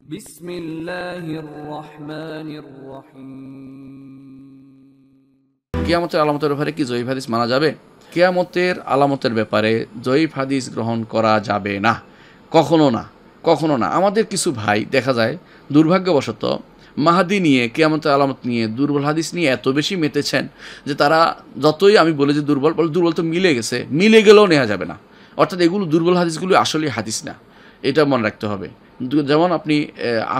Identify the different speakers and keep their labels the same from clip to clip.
Speaker 1: বিসমিল্লাহির রহমানির রহিম।
Speaker 2: কিয়ামতের আলামতের ব্যাপারে কি জয়ীফ হাদিস মানা যাবে? কিয়ামতের আলামতের ব্যাপারে জয়ীফ হাদিস গ্রহণ করা যাবে না, কখনো না, কখনো না। আমাদের কিছু ভাই দেখা যায় দুর্ভাগ্যবশত মাহাদি নিয়ে, কিয়ামতের আলামত নিয়ে, দুর্বল হাদিস নিয়ে এত বেশি মেতেছেন যে তারা যতই আমি বলি যে দুর্বল তো মিলে গেছে, মিলে গেলেও নেওয়া যাবে না। অর্থাৎ এগুলো দুর্বল হাদিসগুলো আসলে হাদিস না, এটা মনে রাখতে হবে। যেমন আপনি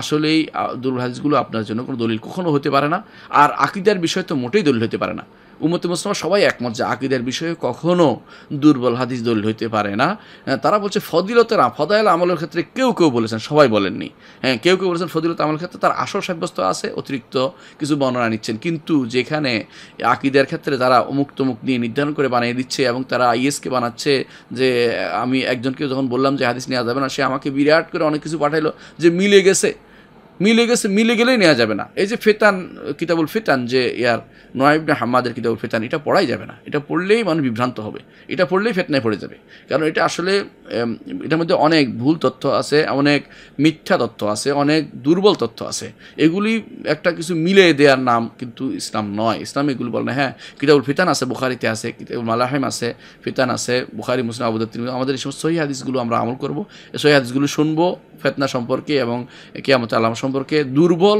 Speaker 2: আসলেই দুর্বল হাদিসগুলো আপনার জন্য কোনো দলিল কখনো হতে পারে না। আর আকীদার বিষয় তো মোটেই দলিল হতে পারে না। উম্মতে মুসলিমা সবাই একমত যে আকীদার বিষয়ে কখনো দুর্বল হাদিস দলিল হতে পারে না। তারা বলছে ফদায়েল আমলের ক্ষেত্রে কেউ বলেছেন, সবাই বলেননি। হ্যাঁ, কেউ বলেছেন ফদিলত আমলের ক্ষেত্রে তার আসল সাব্যস্ত আছে, অতিরিক্ত কিছু বর্ণনা নিচ্ছেন। কিন্তু যেখানে আকীদার ক্ষেত্রে তারা অমুক তমুক নিয়ে নির্ধারণ করে বানিয়ে দিচ্ছে এবং তারা আইএসকে বানাচ্ছে যে আমি একজনকে যখন বললাম যে হাদিস নেওয়া যাবে না, সে আমাকে বিরাট করে অনেক কিছু পাঠাইলো যে মিলে গেলেই নেওয়া যাবে না। এই যে ফেতান, কিতাবুল ফেতান, যে নোয়াইব ইবনে হাম্মাদের কিতাবুল ফেতান, এটা পড়াই যাবে না। এটা পড়লেই মানুষ বিভ্রান্ত হবে, এটা পড়লেই ফেতনায় পড়ে যাবে। কারণ এটা আসলে এটার মধ্যে অনেক ভুল তথ্য আছে, অনেক মিথ্যা তথ্য আছে, অনেক দুর্বল তথ্য আছে। এগুলি একটা কিছু মিলে দেওয়ার নাম কিন্তু ইসলাম নয়। ইসলাম এগুলো বলে না। হ্যাঁ, কিতাবুল ফিতান আছে, বুখারিতে আছে, কিতাবুল মালাহিম আছে, ফিতান আছে, বুখারি, মুসলিম, আবু দাউদ, তিরমিজি। আমাদের এই সমস্ত সহিহ হাদিসগুলো আমরা আমল করব, এই সহিহ হাদিসগুলো শুনবো ফিতনা সম্পর্কে এবং কিয়ামতের আলামত সম্পর্কে। দুর্বল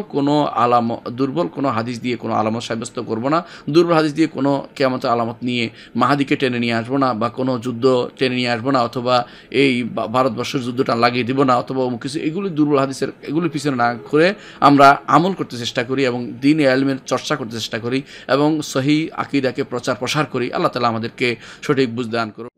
Speaker 2: কোনো হাদিস দিয়ে কোনো আলামত সাব্যস্ত করব না। দুর্বল হাদিস দিয়ে কোনো কিয়ামতের আলামত নিয়ে মাহাদিকে টেনে নিয়ে আসবো না, বা কোনো যুদ্ধ টেনে নিয়ে আসবো না, অথবা এই ভারতবর্ষের যুদ্ধটা লাগিয়ে দিব না, অথবা কিছু। এগুলি দুর্বল হাদিসের, এগুলির পিছনে না করে আমরা আমল করতে চেষ্টা করি এবং দ্বীন ইলমের চর্চা করতে চেষ্টা করি এবং সহিহ আকীদাকে প্রচার প্রসার করি। আল্লাহ তাআলা আমাদেরকে সঠিক বুঝ দান করুন।